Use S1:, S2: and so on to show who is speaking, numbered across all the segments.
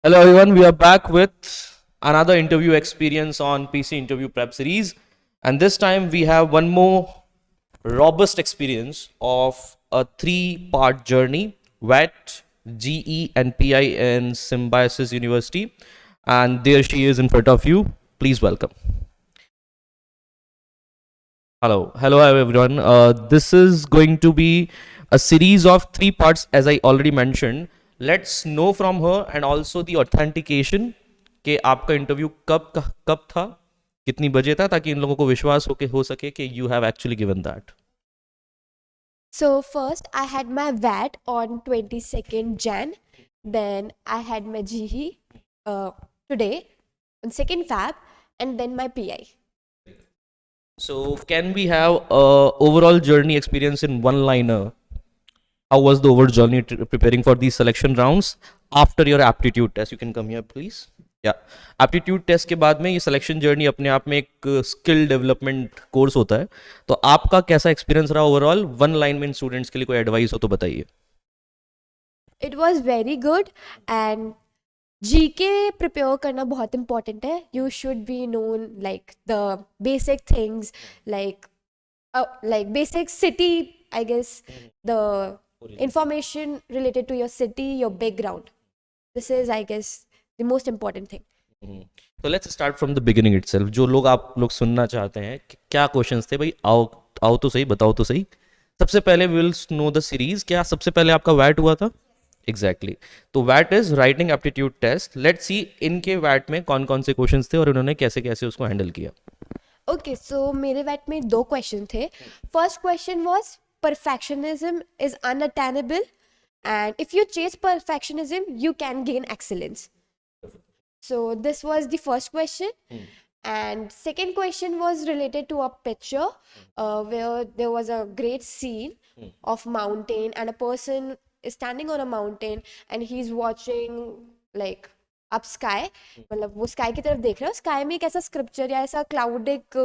S1: Hello everyone, we are back with another interview experience on PC Interview Prep Series. And this time we have one more robust experience of a three-part journey, WET, GE and PI in Symbiosis University. And there she is in front of you. Please welcome. Hello everyone. This is going to be a series of three parts, as I already mentioned. Let's know from her and also the authentication कि आपका interview कब था, कितनी बजे था, ताकि इन लोगों को विश्वास हो सके कि you have actually given that.
S2: So first I had my VAT on 22nd Jan. Then I had my GE today on 2nd Feb, and then my PI.
S1: So can we have a overall journey experience in one liner? How was the overall journey preparing for these selection rounds after your aptitude test? You can come here, please. या aptitude test के बाद में ये selection journey अपने आप में एक skill development course होता है. तो आपका कैसा एक्सपीरियंस रहा ओवरऑल? वन लाइन में इन स्टूडेंट्स के लिए कोई एडवाइस हो तो बताइए.
S2: It was very good, and GK prepare करना बहुत important है. You should be known like the basic things, like basic city, I guess, the information related to your city, your background. This is, I guess, the most important thing.
S1: तो let's start from the beginning itself. जो लोग आप लोग सुनना चाहते हैं कि क्या क्वेश्चंस थे भाई, आओ आओ तो सही, बताओ तो सही. सबसे पहले we will know the series. क्या सबसे पहले आपका वैट हुआ था? एग्जैक्टली. तो वैट is writing aptitude test. Let's see इनके वैट में कौन कौन से क्वेश्चंस थे और इन्होंने कैसे कैसे उसको हैंडल किया.
S2: Okay, so मेरे वैट में दो क्वेश्चन थे. First question was perfectionism is unattainable, and if you chase perfectionism you can gain excellence. So this was the first question. And second question was related to a picture where there was a great scene of mountain, and a person is standing on a mountain and he's watching like up sky. मतलब वो sky की तरफ देख रहा है. Sky में एक ऐसा scripture या ऐसा cloud एक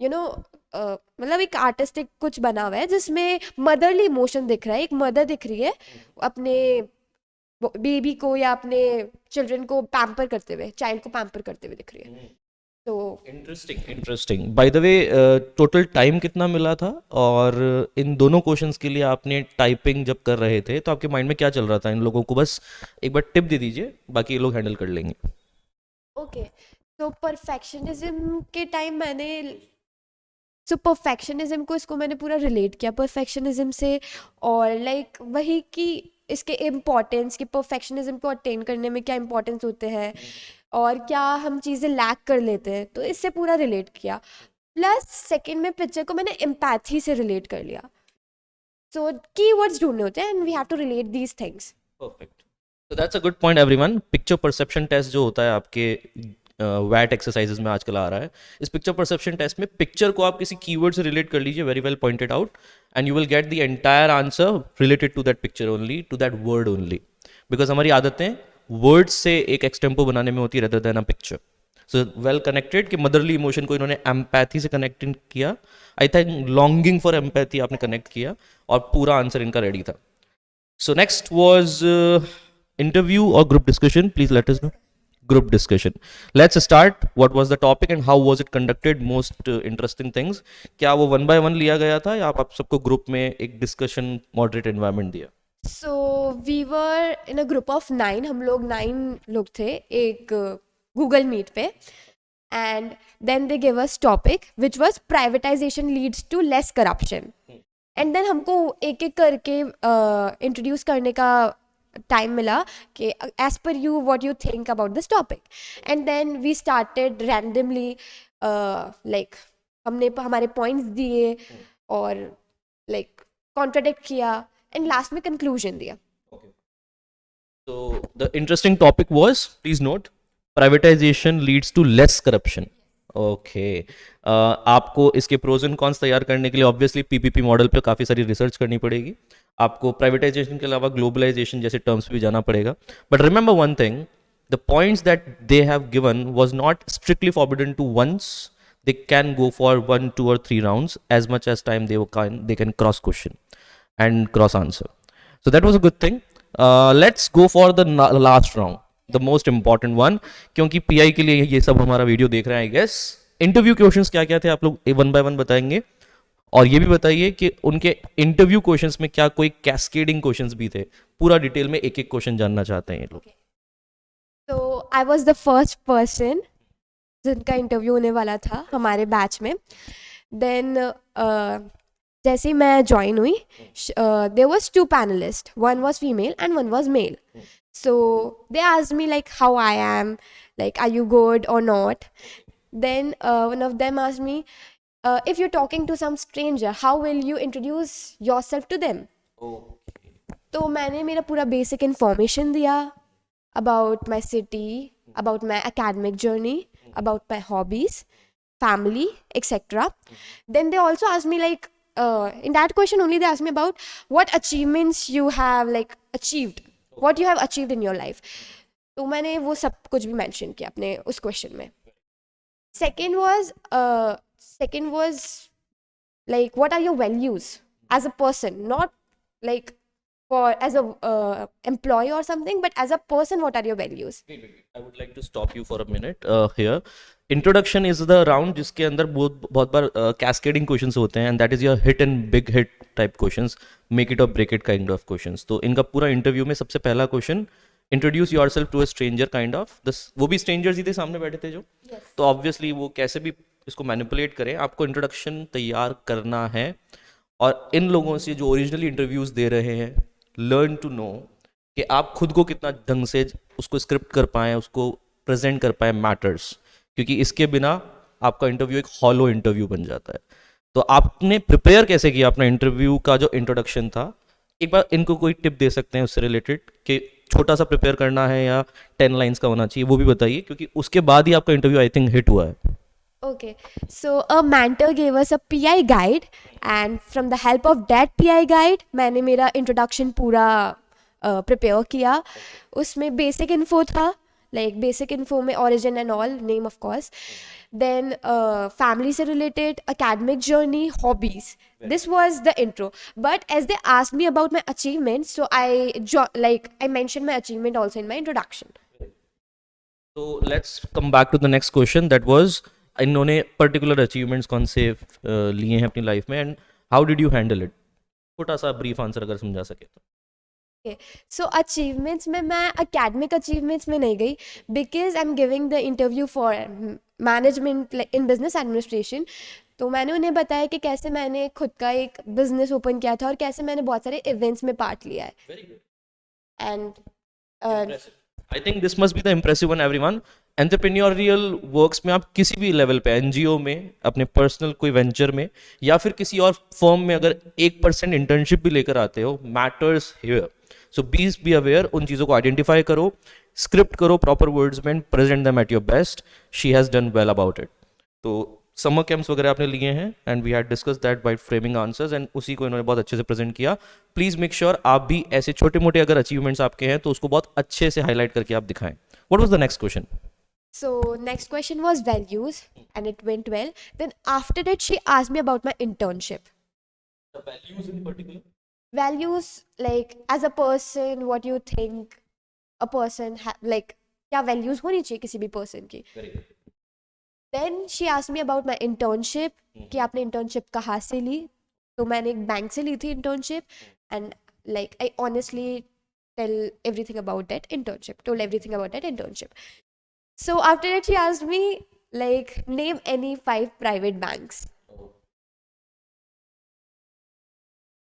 S2: यू नो मतलब एक आर्टिस्टिक कुछ बना हुआ है जिसमें मदरली इमोशन दिख रहा है. एक मदर दिख रही है अपने बेबी को या अपने चिल्ड्रन को पैम्पर करते हुए, चाइल्ड को पैम्पर करते हुए दिख रही है. तो
S1: interesting. By the way, total time कितना मिला था? और इन दोनों क्वेश्चंस के लिए आपने टाइपिंग जब कर रहे थे तो आपके माइंड में क्या चल रहा था? इन लोगों को बस एक बार टिप दे दीजिए, बाकी ये लोग हैंडल कर लेंगे.
S2: ओके, तो परफेक्शनिज्म के टाइम मैंने परफेक्शनिज्म को इसको मैंने पूरा रिलेट किया परफेक्शनिज्म से. और लाइक वही कि इसके इम्पोर्टेंस कि परफेक्शनिज्म को अटेन करने में क्या इम्पोर्टेंस होते हैं और क्या हम चीज़ें लैक कर लेते हैं, तो इससे पूरा रिलेट किया. प्लस सेकंड में पिक्चर को मैंने एम्पैथी से रिलेट कर लिया. सो कीवर्ड्स ढूंढने होते हैं and we have to relate these things.
S1: Perfect. तो that's a good point everyone. Picture perception test जो होता है आपके वैट एक्सरसाइजेज में आजकल आ रहा है, इस पिक्चर परसेप्शन टेस्ट में पिक्चर को आप किसी कीवर्ड से रिलेट कर लीजिए, very well pointed out, and you will get the entire answer related to that picture only, to that word only. Because हमारी आदतें वर्ड्स से एक एक्सटेम्पो बनाने में होती है rather than a picture. So well connected कि मदरली इमोशन को इन्होंने एम्पैथी से कनेक्ट किया. I think longing for empathy आपने कनेक्ट किया और पूरा आंसर इनका रेडी था. सो नेक्स्ट वॉज इंटरव्यू और group discussion. Please let us know. Group discussion. Let's start. What was the topic and how was it conducted? Most interesting things. क्या वो one by one लिया गया था या आप सबको ग्रुप में एक डिस्कशन मॉडरेट एनवायरनमेंट दिया?
S2: So we were in a group of 9. हम लोग 9 लोग थे एक गूगल मीट पे. And then they give us topic which was privatisation leads to less corruption. एंड देन हमको एक एक करके इंट्रोड्यूस करने का टाइम मिला कि as per you what you think about this topic. And then we started randomly like हमने हमारे पॉइंट्स दिए और लाइक कॉन्ट्राडिक्ट किया एंड लास्ट में कंक्लूजन दिया.
S1: So the interesting topic was, please note, privatization leads to less corruption. Okay. आपको इसके pros and cons तैयार करने के लिए ऑब्वियसली पीपीपी मॉडल पे काफ़ी सारी रिसर्च करनी पड़ेगी. आपको प्राइवेटाइजेशन के अलावा ग्लोबलाइजेशन जैसे टर्म्स भी जाना पड़ेगा. But remember one thing, the points that they have given was not strictly forbidden to once. They can go for 1, 2 or 3 rounds as much as time they can cross question and cross answer. So that was a good thing. Let's go for the last round, the most important one, क्योंकि pi के लिए ये सब हमारा video देख रहे हैं I guess. Interview questions क्या क्या थे आप लोग वन बाय वन बताएंगे, और ये भी बताइए कि उनके इंटरव्यू क्वेश्चंस में क्या कोई कैस्केडिंग क्वेश्चंस भी थे। पूरा डिटेल में एक एक क्वेश्चन जानना चाहते हैं ये लोग।
S2: तो I was the first person जिनका इंटरव्यू होने वाला था हमारे बैच में। देन जैसे ही मैं ज्वाइन हुई, there was two panelist, one was female and one was male. So they asked me like how I am, like are you good or not. Then one of them asked me, if you're talking to some stranger, how will you introduce yourself to them. तो मैंने मेरा पूरा basic information दिया about my city, about my academic journey, about my hobbies, family, etc. Then they also asked me like, in that question only they asked me about what achievements you have like achieved, what you have achieved in your life. तो मैंने वो सब कुछ भी mention किया अपने उस question में. Second was like what are your values as a person, not like for as a employee or something, but as a person what are your values.
S1: I would like to stop you for a minute here. Introduction is the round जिसके अंदर बहुत बार cascading questions होते हैं, and that is your hit and big hit type questions, make it or break it kind of questions. तो इनका पूरा interview में सबसे पहला question, introduce yourself to a stranger kind of दस, वो भी स्ट्रेंजर्स ही थे सामने बैठे थे जो, तो ऑब्वियसली वो कैसे भी इसको मैनिपुलेट करें, आपको इंट्रोडक्शन तैयार करना है। और इन लोगों से जो ओरिजिनली इंटरव्यूज दे रहे हैं, लर्न टू नो कि आप खुद को कितना ढंग से उसको स्क्रिप्ट कर पाएँ, उसको प्रेजेंट कर पाएँ मैटर्स, क्योंकि इसके बिना आपका इंटरव्यू एक हॉलो इंटरव्यू बन जाता है। तो आपने प्रिपेयर कैसे किया अपना इंटरव्यू का जो इंट्रोडक्शन था, एक बार इनको कोई टिप दे सकते हैं उससे रिलेटेड कि छोटा सा प्रिपेयर करना है या 10 लाइंस का होना चाहिए, वो भी बताइए, क्योंकि उसके बाद ही आपका इंटरव्यू आई थिंक हिट हुआ है।
S2: Okay, so a mentor gave us a PI guide, and from the help of that PI guide, मैंने मेरा introduction पूरा prepare किया. उसमें basic info था, like basic info में origin and all, name of course. Then family से related, academic journey, hobbies. This was the intro. But as they asked me about my achievements, so I mentioned my achievement also in my introduction.
S1: So let's come back to the next question, that was इन्होंने particular achievements कौन से लिए हैं अपनी life में, and how did you handle it, छोटा सा brief answer अगर समझा सके तो।
S2: Okay, so achievements में मैं academic achievements में नहीं गई, because I'm giving the interview for management like in business administration. तो मैंने उन्हें बताया कि कैसे मैंने खुद का एक बिजनेस ओपन किया था और कैसे मैंने बहुत सारे इवेंट्स में पार्ट लिया है. And
S1: I think this must be the impressive one everyone. Entrepreneurial works में आप किसी भी लेवल पे, एनजीओ में, अपने पर्सनल कोई वेंचर में, या फिर किसी और फर्म में अगर 1% इंटर्नशिप भी लेकर आते हो, matters here. So please be aware, उन चीज़ों को आइडेंटिफाई करो, स्क्रिप्ट करो प्रॉपर वर्ड्स में, present them at your best. She has done well about it. तो समर कैंप्स वगैरह आपने लिए हैं, and we had discuss that by framing answers, and उसी को इन्होंने बहुत अच्छे से प्रेजेंट किया। प्लीज मेक श्योर आप भी ऐसे छोटे मोटे अगर अचीवमेंट्स आपके हैं तो उसको बहुत अच्छे से हाईलाइट करके आप दिखाएं। What was the next question?
S2: So next question was values, and it went well. Then after that she asked me about my internship.
S1: The values in particular?
S2: Values like as a person, what you think a person like क्या values होनी चाहिए किसी भी person की.
S1: Very good.
S2: Then she asked me about my internship, कि आपने internship कहाँ से ली. तो मैंने एक बैंक से ली थी internship, and like I honestly told everything about that internship. So after that she asked me like name any 5 private banks.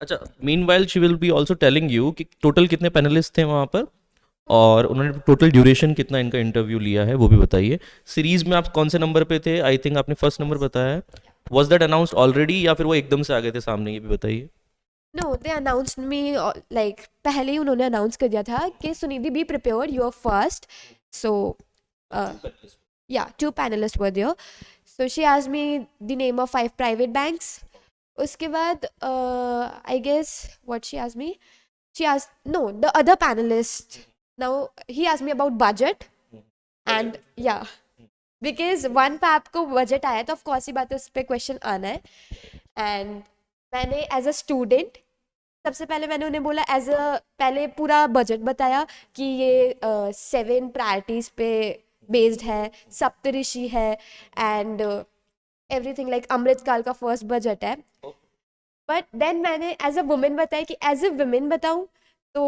S1: अच्छा, meanwhile she will be also telling you कि टोटल कितने पैनलिस्ट थे वहाँ पर, और उन्होंने टोटल ड्यूरेशन कितना इनका इंटरव्यू लिया है वो भी बताइए। सीरीज में आप कौन से नंबर पे थे? आई थिंक आपने फर्स्ट नंबर बताया है। वॉज दैट अनाउंस्ड ऑलरेडी या फिर वो एकदम से आ गए थे सामने, ये भी बताइए।
S2: No, they announced me like पहले ही उन्होंने अनाउंस कर दिया था कि Sunidhi be prepared, you are first. So yeah, 2 panelists were there. So she asked me the name of 5 private banks. उसके बाद I guess what she asked me, the other panelist, now he asked me about budget, and yeah, because one पे आपको budget आया तो of course ही बात है उस पे question आना है. And मैंने as a student सबसे पहले मैंने उन्हें बोला एज अ, पहले पूरा बजट बताया कि ये 7 प्रायोरिटीज पे बेस्ड है, सप्तऋषि है, एंड एवरीथिंग लाइक अमृत काल का फर्स्ट बजट है. बट देन मैंने एज अ वुमेन बताया कि एज अ वुमेन बताऊं तो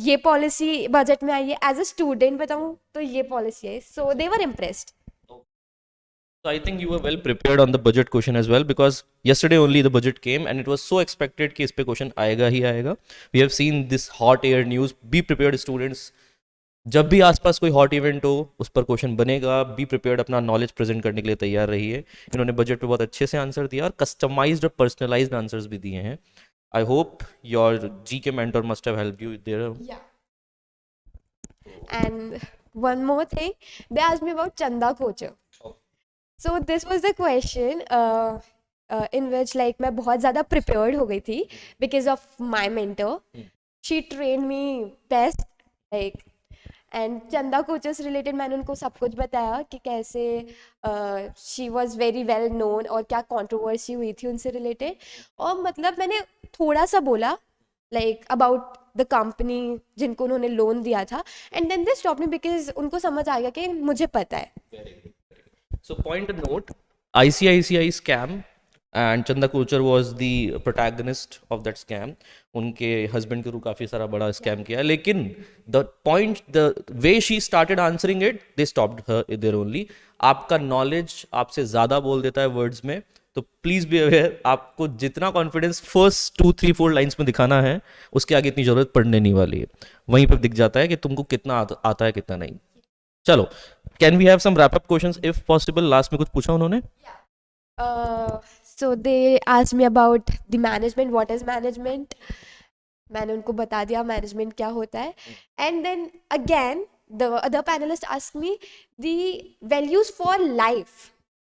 S2: ये पॉलिसी बजट में आई है, एज अ स्टूडेंट बताऊं तो ये पॉलिसी है. सो दे वर impressed.
S1: So I think you were well prepared on the budget question as well, because yesterday only the budget came and it was so expected कि इस पे question आएगा ही आएगा. We have seen this hot air news. Be prepared students. जब भी आसपास कोई hot event हो उस पर क्वेश्चन बनेगा. बी प्रिपेयर्ड, अपना नॉलेज प्रेजेंट करने के लिए तैयार रहिए. इन्होंने बजट पे बहुत अच्छे से आंसर दिया और कस्टमाइज्ड और पर्सनलाइज्ड आंसर्स भी दिए हैं. I hope your G K mentor must have helped you there.
S2: And one more thing, they asked me about Chanda Kocher. So this was the question in which like मैं बहुत ज़्यादा prepared हो गई थी because of my mentor. She trained me best like, and चंदा coaches related मैंने उनको सब कुछ बताया कि कैसे she was very well known और क्या कंट्रोवर्सी हुई थी उनसे रिलेटेड. और मतलब मैंने थोड़ा सा बोला लाइक अबाउट द कंपनी जिनको उन्होंने लोन दिया था, and then they stop me because उनको समझ आ गया कि मुझे पता है.
S1: So point a note, ICICI scam and Chanda Kochar was the protagonist of that scam. उनके हस्बैंड के थ्रू काफ़ी सारा बड़ा स्कैम किया, लेकिन the point, the way she started answering it, they stopped her there only. आपका knowledge आपसे ज़्यादा बोल देता है वर्ड्स में, तो प्लीज़ बी अवेयर. आपको जितना कॉन्फिडेंस फर्स्ट 2 3 4 लाइन्स में दिखाना है, उसके आगे इतनी ज़रूरत पड़ने नहीं वाली है. वहीं पर दिख जाता है कि तुमको कितना आता है कितना नहीं. चलो, can we have some wrap up questions if possible. Last में कुछ पूछा उन्होंने.
S2: So they asked me about the management, what is management. मैंने उनको बता दिया मैनेजमेंट क्या होता है. And then again the other panelist ask me the values for life,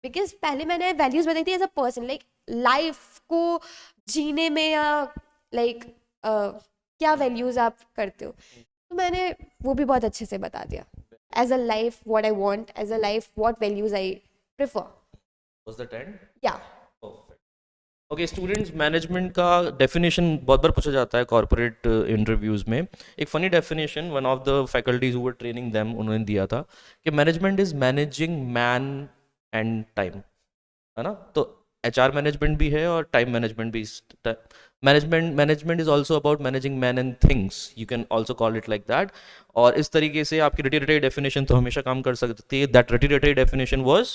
S2: because पहले मैंने वैल्यूज बताई थी as a person, like life को जीने में या लाइक क्या वैल्यूज आप करते हो. तो मैंने वो भी बहुत अच्छे से बता दिया. As a life, what I want, as a life, what values I prefer.
S1: Was that end?
S2: Yeah.
S1: Okay students, management का डेफिनेशन बहुत बार पूछा जाता है कॉर्पोरेट इंटरव्यूज़ में. एक funny definition one of the faculties who were training them उन्होंने दिया था कि management is managing man and time, है ना. तो HR मैनेजमेंट भी है और टाइम मैनेजमेंट भी. Management is also about managing man and things, you can also call it like that. और इस तरीके से आपकी रटी रटाई डेफिनेशन तो हमेशा काम कर सकती है. दैट रटी रटाई definition was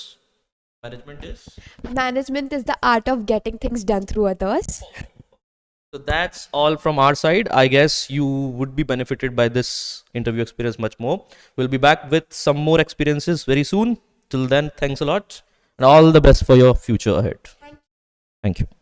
S2: Management is the art of getting things done through others.
S1: So that's all from our side. I guess you would be benefited by this interview experience much more. We'll be back with some more experiences very soon. Till then, thanks a lot and all the best for your future ahead. Thank you.